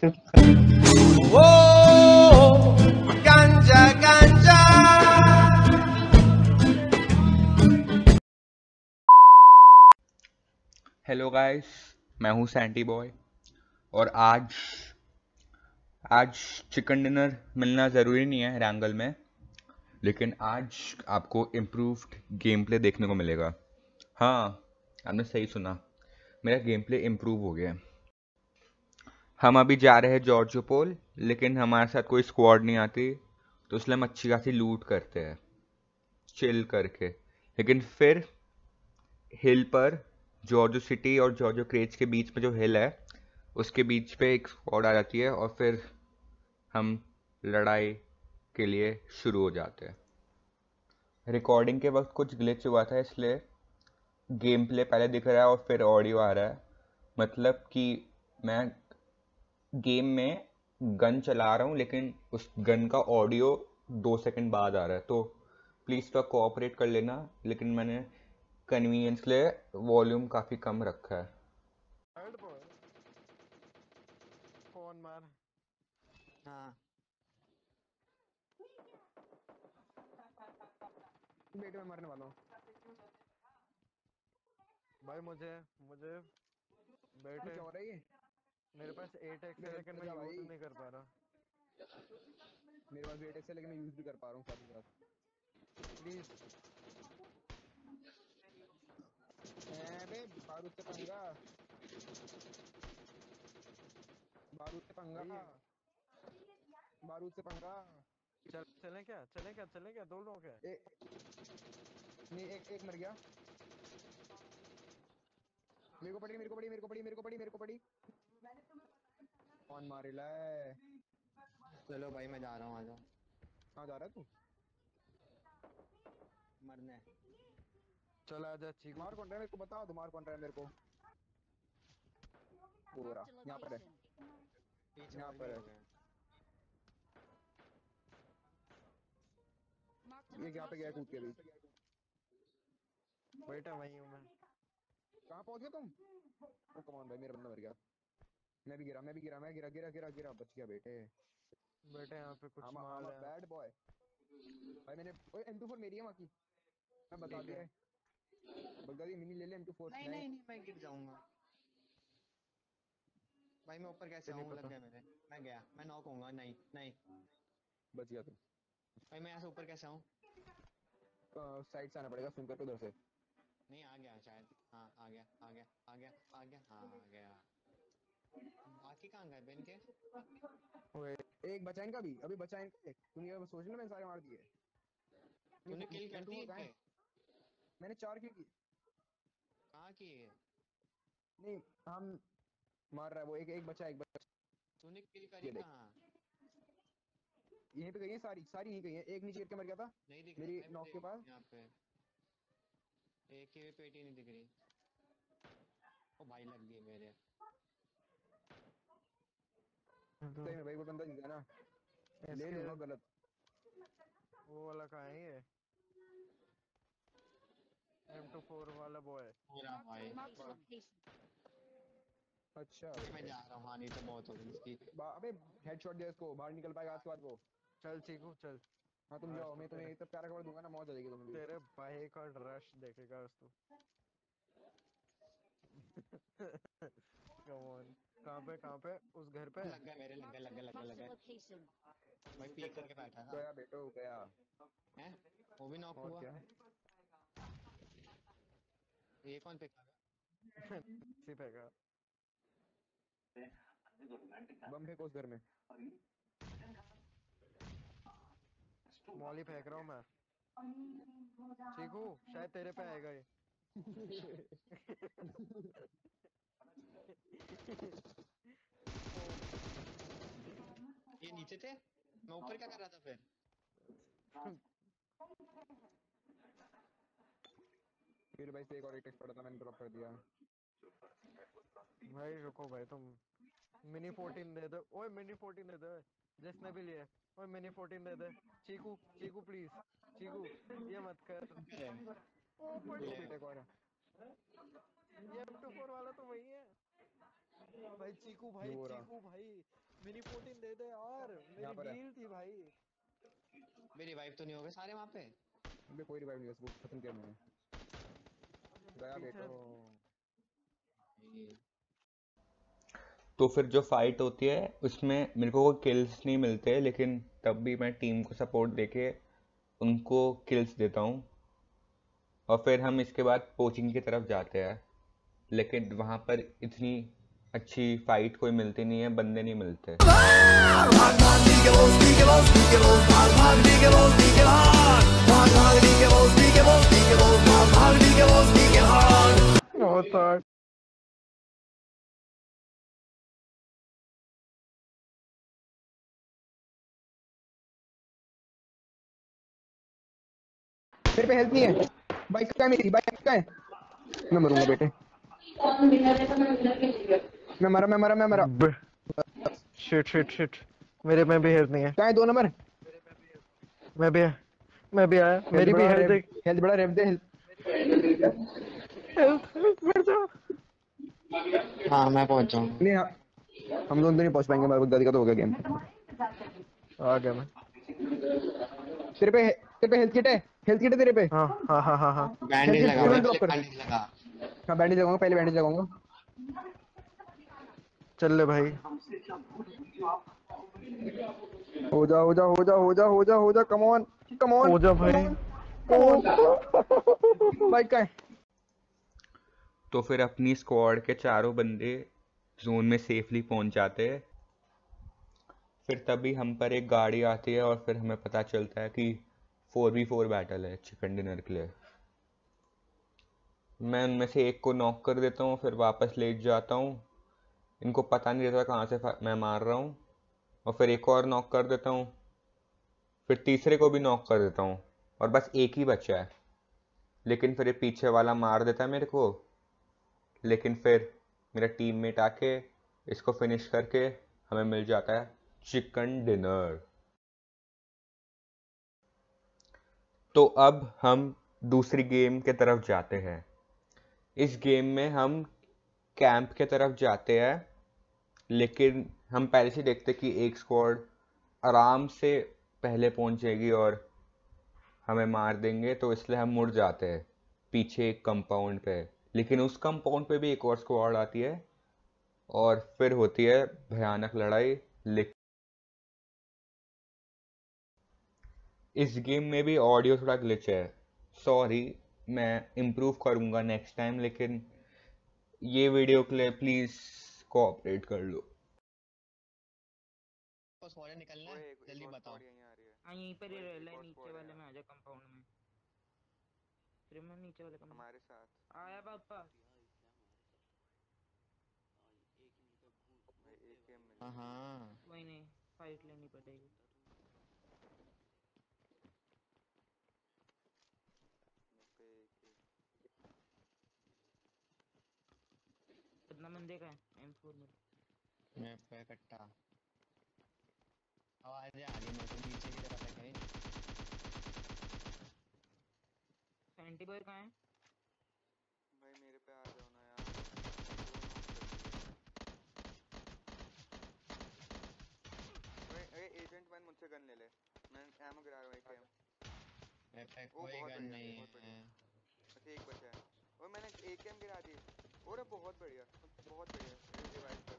Oh, ganja, ganja. Hello guys, मैं हूँ senti boy. और आज चिकन डिनर मिलना ज़रूरी नहीं है रैंगल में, लेकिन आज आपको इम्प्रूव्ड गेम प्ले देखने को मिलेगा। हाँ, आपने सही सुना, मेरा गेम प्ले इम्प्रूव हो गया है। हम अभी जा रहे हैं जॉर्जोपोल, लेकिन हमारे साथ कोई स्क्वाड नहीं आती, तो इसलिए हम अच्छी खासी लूट करते हैं चिल करके। लेकिन फिर हिल पर, जॉर्जो सिटी और जॉर्जो क्रेज के बीच में जो हिल है, उसके बीच पे एक स्क्वाड आ जाती है और फिर हम लड़ाई के लिए शुरू हो जाते हैं। रिकॉर्डिंग के वक्त कुछ ग्लिच हुआ था, इसलिए गेम प्ले पहले दिख रहा है और फिर ऑडियो आ रहा है। मतलब कि मैं गेम में गन चला रहा हूँ, लेकिन उस गन का ऑडियो 2 सेकंड बाद आ रहा है, तो प्लीज़ थोड़ा कोऑपरेट कर लेना। लेकिन मैंने कन्वीनियंस के लिए वॉल्यूम काफ़ी कम रखा है। थर्ड बॉय फोन मार। हाँ बेटे मैं मरने वाला हूँ भाई। मुझे मुझे बेटे क्या हो रहा है ये? मेरे पास 8x है, लेकिन मैं जा भाई, यूज नहीं कर पा रहा। मेरे पास वेट है लेकिन मैं यूज भी कर पा रहा हूँ साथ ही साथ। प्लीज बे बारूद से पंगा, बारूद से पंगा, भाई बारूद से पंगा। चलें क्या दो लोग हैं। नहीं, एक मर गया। मेरे को पड़ी, मेरे को पड़ी, मेरे को पड़ी, मेरे को पड़ी, मेरे को पड़ी। कौन मारे लाए? चलो भाई, मैं जा रहा हूँ, आ जाओ कहाँ जा रहा है तू? मरने। चल आजा चीकू। मार कौन रहा है मेरे को बता दो, मार कौन रहा है मेरे को? हो रहा यहाँ पर है, पीछे यहाँ और भी पर लोग है। हैं। ये यहाँ पे गया कूद के भी। बेटा वही हूँ मैं। कहाँ पहुंच गए तुम? ओ कमान भाई, मेरा बंदा मर गया। मैं भी गिरा, मैं भी गिरा, मैं गिरा गिरा गिरा गिरा, बच गया बेटे। बेटे यहाँ पे कुछ माल है। बैड बॉय भाई। मैंने ओए M24 मेरी है वहाँ की, मैं बता ठीक दिया है। है। बगदादी मिनी ले ले M24। नहीं नहीं नहीं, मैं गिर जाऊंगा भाई। मैं ऊपर कैसे नहीं आऊँ? लग पता। गया मेरे। मैं गया, मैं नॉक होऊंगा। नहीं नहीं बच गया तू। भाई, मैं यहाँ से ऊपर कैसे आऊँ? साइड से आना पड़ेगा, सुनकर पे उधर से। नहीं, आ गया शायद। हाँ, आ गया आ गया आ गया आ गया, हाँ आ गया। बाकी कहाँ गए बेन के? ओए एक बचा इनका भी, अभी बचा इनका एक। तुम ये सोच लो मैंने सारे मार दिए। तूने किल कर दी M24 कहाँ है? इनके? मैंने 4 किल की। कहाँ किए? नहीं, हम मार रहा है वो। एक एक बचा, एक बचा। तूने किल ये करी देख, कहाँ? यहीं पे गई है सारी, सारी यहीं गई है। एक नीचे गिर के मर गया था नहीं दिख रहा मेरी भाई नॉक मुझे के पास। यहाँ पे। एक की भी पेटी नहीं दिख रही। ओ भाई, लग गई मेरे। सही में भाई, वो बंदा जीता ना, ले इसके लूंगा गलत। वो वाला कहाँ है ये M24 वाला बॉय? मेरा भाई। अच्छा भाई मैं बेटे। जा रहा हूँ, हाँ नहीं तो बहुत होगी इसकी। अबे हेडशॉट दिया इसको, बाहर निकल पाएगा आज के बाद वो। चल चीकू चल। हाँ तुम आज जाओ, तो मैं तुम्हें इतना प्यारा खबर दूंगा ना, मौज आ जाएगी तुम्हें भी। तेरे भाई का रश देखेगा आज तू। Come on. कहाँ पे उस घर पे? लग गया मेरे, लग गया लग गया लग गया लग गया। भाई पीक करके बैठा था। गया बेटो गया। हैं? वो भी नॉक और हुआ। क्या? ये कौन पिक कर सी फेंका। बम फेंको उस घर में। मौली फेंक रहा हूँ मैं। चीकू शायद तेरे पे आएगा ये। ये नीचे थे? मैं ऊपर क्या कर रहा था फिर? फिर भाई से एक और एक टेक्स्ट पड़ा था, मैंने ड्रॉप कर दिया। भाई रुको भाई, तुम मिनी 14 दे दो। ओए मिनी 14 दे दो जिसने भी लिया। ओए mini 14 they they. Chiku Chiku please. चीकू ये मत कर। ओ दो पड़ी। बेटे एक और। ये M24 वाला तो वही है। भाई चीकू जो भाई, हो रहा। चीकू भाई। मिनी 14 दे दे यार, यहाँ पर मेरी है। डील थी भाई। मेरी वाइफ तो नहीं हो गए सारे वहाँ पे। अबे कोई रिवाइव नहीं, बस खत्म किया मैंने। गया पीछे बेटो। ये तो फिर जो फाइट होती है उसमें मेरे को किल्स नहीं मिलते, लेकिन तब भी मैं टीम को सपोर्ट देके उनको किल्स देता हूँ। और फिर हम इसके बाद पोचिंग की तरफ जाते हैं, लेकिन वहाँ पर इतनी अच्छी फाइट कोई मिलती नहीं है, बंदे नहीं मिलते। बहुत hard। मेरे पे हेल्थ नहीं है। बाइक का है मेरी, बाइक का है। मैं मरूंगा बेटे। मैं मरा। शिट शिट शिट, मेरे में भी हेल्थ नहीं है। कहाँ है 2 नंबर? मैं भी आया, हेल्थ मेरी भी बड़ा हेल्थ रेव, देख। हेल्थ बड़ा रेव दे हेल्थ। हेल्थ मर जा। हाँ मैं पहुंच जाऊंगा। नहीं हाँ, हम दोनों तो नहीं पहुंच पाएंगे, हमारे को गलती का तो हो गया गेम। आ गया मैं। तेरे पे हेल्थ किट है? हेल्थ किट है तेरे पे? हाँ हाँ हाँ हाँ हाँ। हेल्थ बैंडेज किट लगा भाई, तुरंत ड्रॉप पहले कर। बैंडेज लगा। हाँ बैंडेज लगाऊंगा, पहले बैंडेज लगाऊंगा। चल ले भाई। हो जा हो जा हो जा हो जा हो जा हो जा, कम ऑन कम ऑन हो जा कम भाई। On come on. बाइक का है। तो फिर अपनी स्क्वाड के चारों बंदे जोन में सेफली पहुंच जाते हैं। फिर तभी हम पर एक गाड़ी आती है और फिर हमें पता चलता है कि 4v4 बैटल है चिकन डिनर के लिए। मैं उनमें से एक को नॉक कर देता हूँ, फिर वापस ले जाता हूँ। इनको पता नहीं रहता कहाँ से मैं मार रहा हूँ। और फिर एक और नॉक कर देता हूँ, फिर तीसरे को भी नॉक कर देता हूँ, और बस एक ही बचा है। लेकिन फिर ये पीछे वाला मार देता है मेरे को। लेकिन फिर मेरा टीममेट आके इसको फिनिश करके हमें मिल जाता है चिकन डिनर। तो अब हम दूसरी गेम के तरफ जाते हैं। इस गेम में हम कैंप के तरफ जाते हैं, लेकिन हम पहले से देखते कि एक स्क्वाड आराम से पहले पहुंच जाएगी और हमें मार देंगे, तो इसलिए हम मुड़ जाते हैं पीछे एक कंपाउंड पे। लेकिन उस कंपाउंड पे भी एक और स्क्वाड आती है और फिर होती है भयानक लड़ाई। लेकिन इस गेम में भी ऑडियो थोड़ा ग्लिच है, सॉरी। मैं इम्प्रूव करूंगा नेक्स्ट टाइम, लेकिन ये वीडियो के लिए प्लीज़ कोऑपरेट कर लो। बस फौरन निकलना है, जल्दी बताओ। हाँ यहीं पर ही रह ले, नीचे वाले में आजा कंपाउंड में। फिर मैं नीचे वाले कंपाउंड हमारे साथ आया पापा। भाई एक मिल हाँ हाँ कोई नहीं, फाइट लेनी पड़ेगी। कितना बंदे का है M4 में? मैं पे कट्टा आवाज़ें आ रही मेरे को नीचे की तरफ है कहीं। सैंटी बॉय कहाँ है? भाई मेरे पे आ जाओ ना यार। एजेंट वन मुझसे गन ले ले, मैं एमो गिरा रहा हूँ। एक मेरे पे ओ कोई बहुत गन बढ़िया, नहीं बहुत है। बढ़िया। अच्छा एक बचा है और मैंने एक एम गिरा दी। और बहुत बढ़िया, बहुत बढ़िया। रिवाइव कर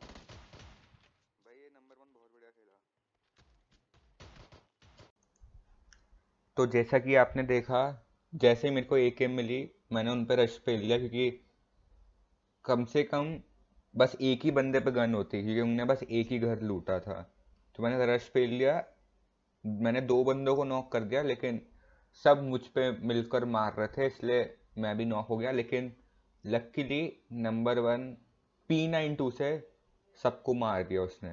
भाई, ये नंबर 1 बहुत बढ़िया खेला। तो जैसा कि आपने देखा, जैसे ही मेरे को एक एम मिली मैंने उन पर रश पे लिया, क्योंकि कम से कम बस एक ही बंदे पे गन होती, क्योंकि उनने बस एक ही घर लूटा था। तो मैंने रश पे लिया, मैंने 2 बंदों को नॉक कर दिया, लेकिन सब मुझ पे मिलकर मार रहे थे, इसलिए मैं भी नॉक हो गया। लेकिन लकीली नंबर 1 P92 से सबको मार दिया उसने।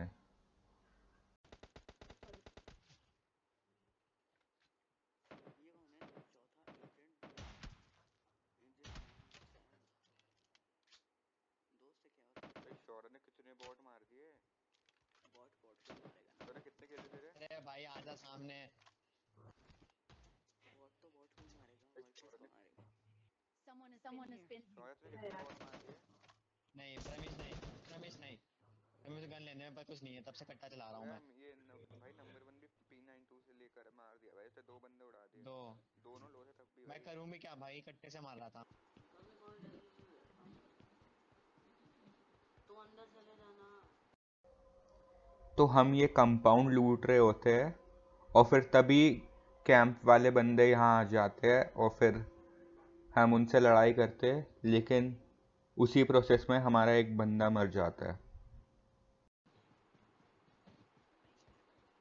शौर्य ने कितने बॉट मार दिए। शौर्य कितने खेले तेरे? अरे भाई आजा सामने। शौर्य तूने कितने बॉट मार दिए? नहीं प्रमेश नहीं, प्रमेश नहीं, मुझे गन लेने में पर कुछ नहीं है, तब से कट्टा चला रहा हूँ मैं। ये भाई नंबर 1 भी P92 से लेकर मार दिया भाई, ऐसे 2 बंदे उड़ा दिए, दो दोनों लो थे तब भी मैं भाई। करूँ भी क्या भाई, कट्टे से मार रहा था। तो हम ये कंपाउंड लूट रहे होते हैं और फिर तभी कैंप वाले बंदे यहाँ आ जाते हैं और फिर हम उनसे लड़ाई करते हैं, लेकिन उसी प्रोसेस में हमारा एक बंदा मर जाता है।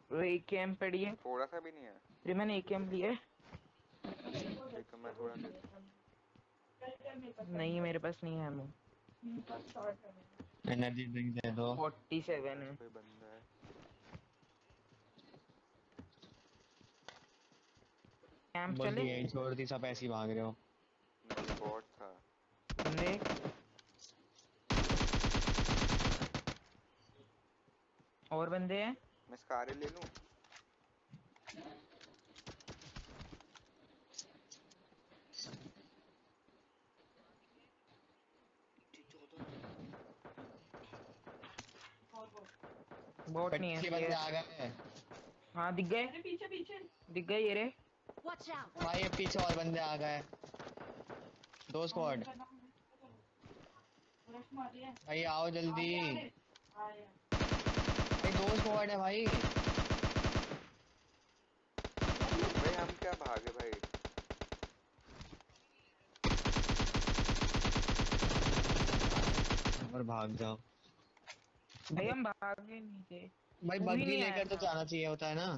वो AKM पड़ी है। थोड़ा सा भी नहीं है। फिर मैंने AKM लिया है। ठीक है, मैं थोड़ा लेता हूँ। नहीं मेरे पास नहीं है। मैं एनर्जी ड्रिंक दे दो। 47 है। कोई बंदा है। कैंप चले। बग्गी यही छोड़ दी, सब ऐसे ही भाग रहे हो। नहीं, बॉट था। बंदे और बंदे हैं। मैं स्कारे ले लूं? बॉट नहीं है कच्चे बंदे प्लेयर। आ गए। हाँ दिख गए। पीछे पीछे दिख गए ये रे। भाई अब पीछे और बंदे आ गए, 2 स्क्वाड। भाई आओ जल्दी, भाई 2 स्क्वाड है भाई। भाई हम क्या भागे भाई। और भाग जाओ भाई हम भागे नहीं थे। भाई, तू भी बग्गी नहीं आया लेकर तो था। जाना चाहिए होता है ना,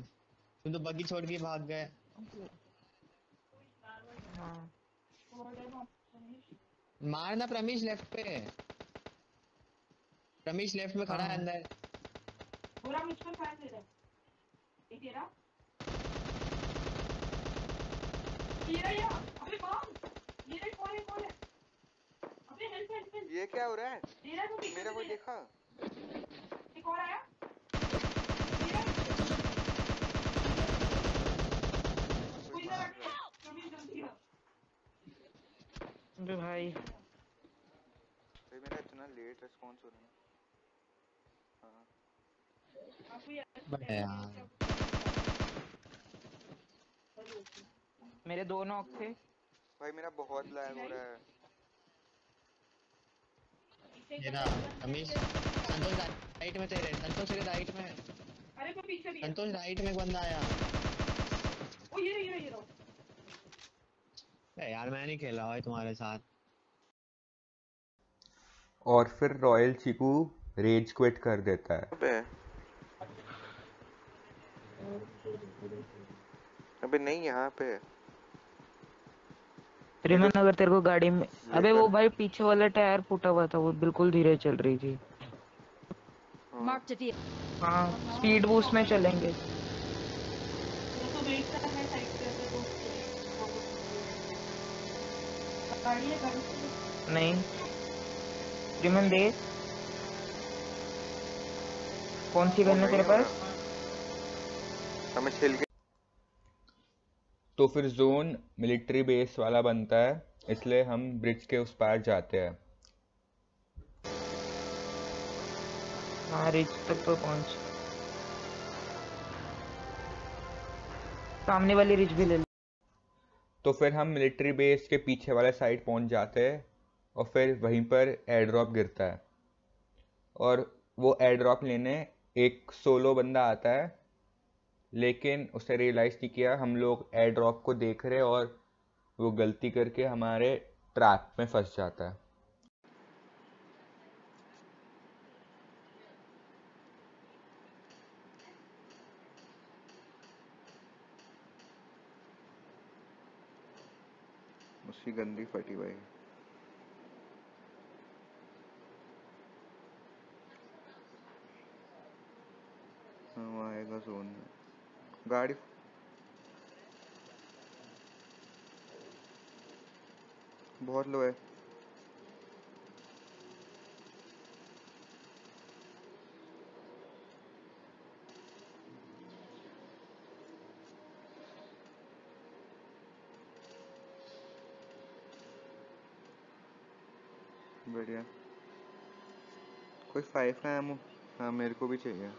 तुम तो बग्गी छोड़ के भाग गए। हाँ मारना प्रमीश लेफ्ट पे, प्रमीश लेफ्ट में खड़ा है हाँ। अंदर। पूरा मुझ पर फायर दे रहा है। ये तेरा ये अबे कौन, ये कौन है अबे हेल्प। ये क्या हो रहा है? तेरा को पीछे मेरा से कोई दे। देखा? एक और आया कोई मार रहा है। कभी जल्दी आ। अबे भाई भाई मेरा इतना लेट रिस्पॉन्स हो रहा है। हाँ आपको ये बट यार मेरे 2 नॉक थे। भाई मेरा बहुत लैग हो रहा है। ये ना प्रमीश, संतोष राइट में तेरे, संतोष तेरे राइट में, अरे तो पीछे भी है। संतोष राइट में एक बंदा आया। ओ ये रहा। अरे यार मैं नहीं खेल रहा भाई तुम्हारे साथ। और फिर रॉयल चीकू रेज क्विट कर देता है। अबे नहीं, यहाँ पे रिमन अगर तेरे को गाड़ी में। अबे वो लेकर। भाई पीछे वाला टायर फूटा हुआ था, वो बिल्कुल धीरे चल रही थी। हाँ स्पीड बूस्ट में चलेंगे। तो वेट कर रहा है साइड पे तो गाड़ी है गाड़ी। नहीं रिमन दे। कौन सी वो गन है नहीं तेरे हो पास? रहा, हमें छिल के। तो फिर जोन मिलिट्री बेस वाला बनता है, इसलिए हम ब्रिज के उस पार जाते हैं। हाँ रिच तक तो पहुंच। सामने वाली रिच भी ले लो। तो फिर हम मिलिट्री बेस के पीछे वाले साइड पहुंच जाते हैं और फिर वहीं पर एयर ड्रॉप गिरता है और वो एयर ड्रॉप लेने एक सोलो बंदा आता है, लेकिन उसे रियलाइज़ नहीं किया हम लोग एयर ड्रॉप को देख रहे और वो गलती करके हमारे ट्रैप में फंस जाता है। उसकी गंदी फटी भाई। हाँ वो आएगा जोन में। गाड़ी बहुत लो है। बढ़िया। कोई 5 का एमो हाँ मेरे को भी चाहिए।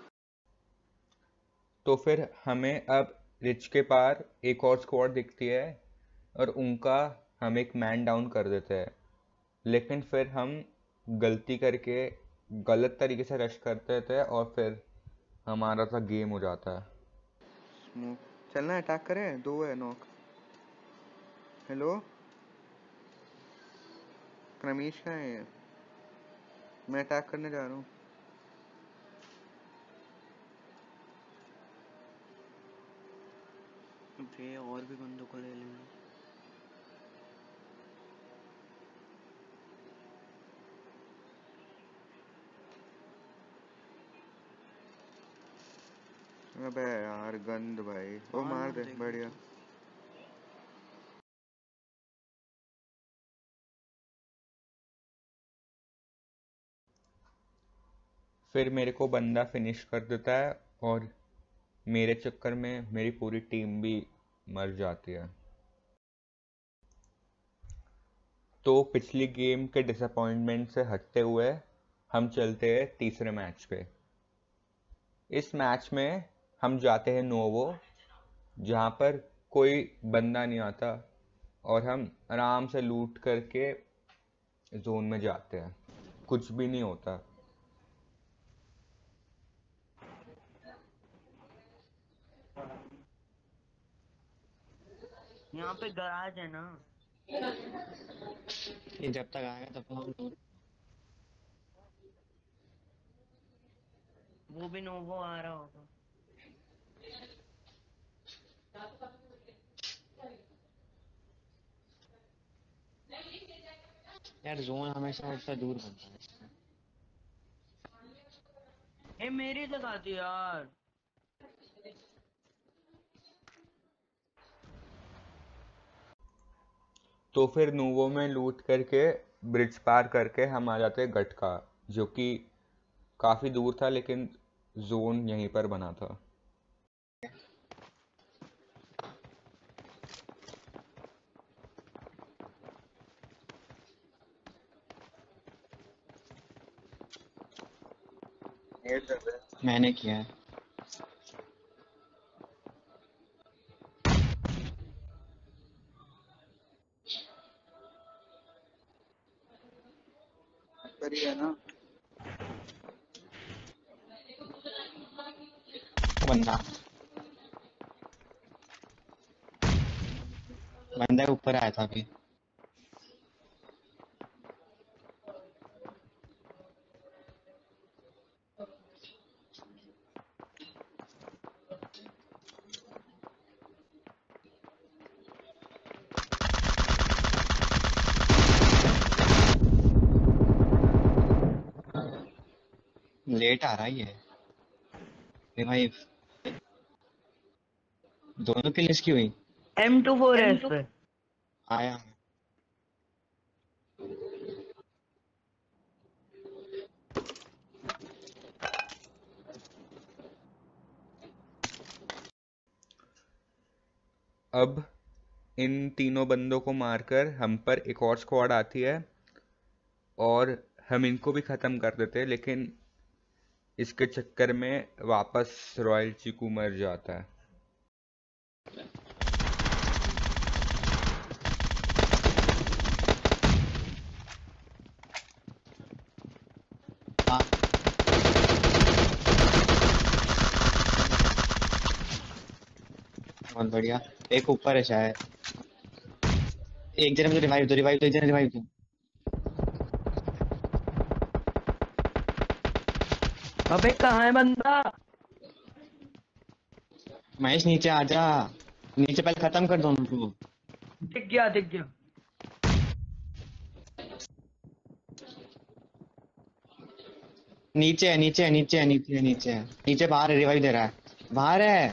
तो फिर हमें अब रिच के पार एक और स्क्वाड दिखती है और उनका हम एक मैन डाउन कर देते हैं, लेकिन फिर हम गलती करके गलत तरीके से रश करते थे और फिर हमारा सा गेम हो जाता है। स्मोक चलना, अटैक करें, 2 है नॉक। हेलो रमेश कहाँ है? मैं अटैक करने जा रहा हूँ। वे और भी बंदों को ले लेंगे। अबे यार गंद भाई, वो हाँ मार ना, दे, देख बढ़िया। तो। फिर मेरे को बंदा फिनिश कर देता है और मेरे चक्कर में मेरी पूरी टीम भी मर जाती है। तो पिछली गेम के डिसअपॉइंटमेंट से हटते हुए हम चलते हैं तीसरे मैच पे। इस मैच में हम जाते हैं नोवो, जहाँ पर कोई बंदा नहीं आता और हम आराम से लूट करके जोन में जाते हैं, कुछ भी नहीं होता। यहाँ पे गराज है ना। ये जब तक आएगा तब तक हम लोग वो भी नोवो आ रहा होगा। यार जोन हमेशा उससे दूर बनता है। ए मेरी लगा दी यार। तो फिर नोवो में लूट करके ब्रिज पार करके हम आ जाते हैं गटका, जो कि काफ़ी दूर था लेकिन जोन यहीं पर बना था। मैंने किया है। बढ़िया ना। बंदा बंदा ऊपर आया था अभी। लेट आ रहा है ये रिवाइव। दोनों की लिस्ट की हुई। M24 है इस पे। आया अब इन तीनों बंदों को मारकर हम पर एक और स्क्वाड आती है और हम इनको भी ख़त्म कर देते हैं, लेकिन इसके चक्कर में वापस रॉयल चीकू मर जाता है। हाँ बहुत बढ़िया। एक ऊपर है शायद। एक जने मुझे रिवाइव दो, रिवाइव दो, एक जने रिवाइव दो। अबे कहाँ है बंदा? महेश नीचे आ जा, नीचे पहले खत्म कर दो उनको। दिख गया दिख गया। नीचे है, नीचे है, नीचे है, नीचे है, नीचे है, नीचे बाहर है, रिवाइव दे रहा है, बाहर है।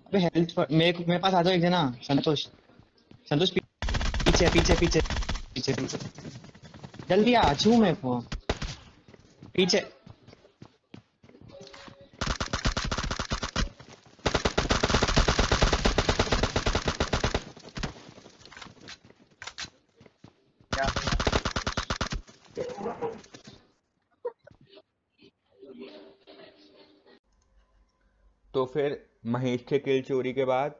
अबे हेल्थ मेरे पास आ जाओ एक जना। संतोष, संतोष पीछे पीछे पीछे पीछे पीछे जल्दी आ, छू मेरे को पीछे। तो फिर महेश के किल चोरी के बाद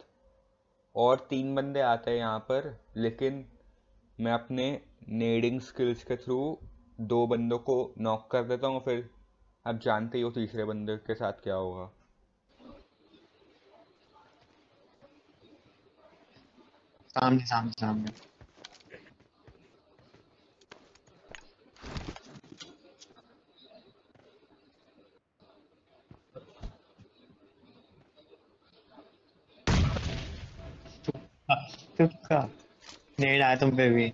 और 3 बंदे आते हैं यहाँ पर, लेकिन मैं अपने नेडिंग स्किल्स के थ्रू 2 बंदों को नॉक कर देता हूँ। फिर आप जानते ही हो तीसरे बंदे के साथ क्या होगा। सामने सामने सामने। तुक्का नेड आया तुम पे भी।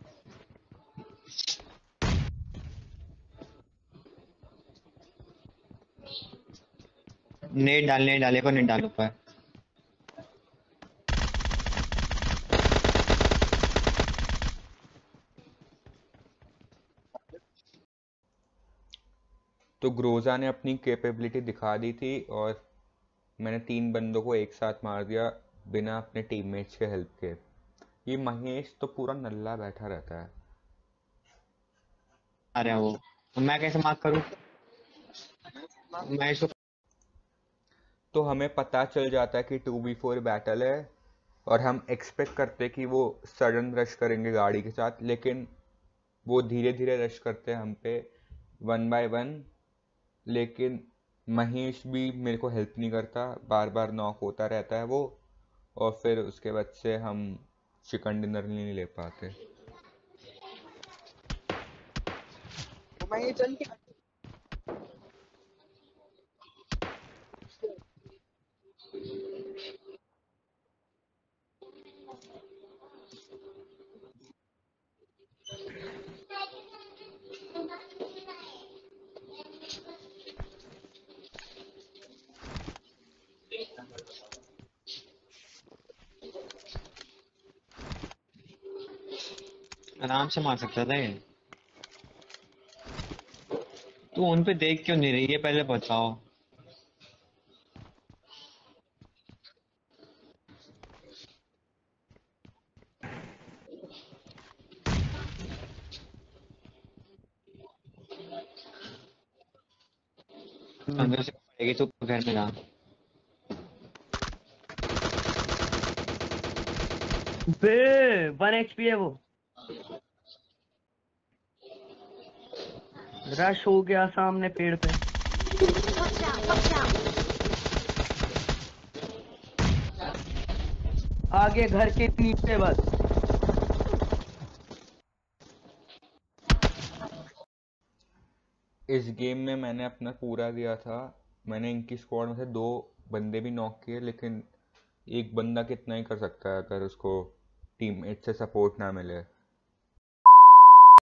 नेड डाले को नेड डालो पर। तो ग्रोजा ने अपनी कैपेबिलिटी दिखा दी थी और मैंने 3 बंदों को एक साथ मार दिया बिना अपने टीममेट्स के हेल्प के। ये महेश तो पूरा नल्ला बैठा रहता है। अरे वो तो मैं कैसे मार्क करूं? मैं इसको तो हमें पता चल जाता है कि 2v4 बैटल है और हम एक्सपेक्ट करते हैं कि वो सडन रश करेंगे गाड़ी के साथ, लेकिन वो धीरे धीरे रश करते हैं हम पे 1 by 1। लेकिन महेश भी मेरे को हेल्प नहीं करता, बार बार नॉक होता रहता है वो, और फिर उसके बाद से हम चिकन डिनर नहीं ले पाते। मैं ये चल के आराम से मार सकता था ये। तू उन पे देख क्यों नहीं रही है पहले बताओ। अंदर से पड़ेगी तो घर में जा। बे 1 HP है वो। रश हो गया सामने पेड़ पे। आगे घर के नीचे बस। इस गेम में मैंने अपना पूरा दिया था। मैंने इनकी स्क्वाड में से 2 बंदे भी नॉक किए, लेकिन एक बंदा कितना ही कर सकता है अगर उसको टीममेट से सपोर्ट ना मिले।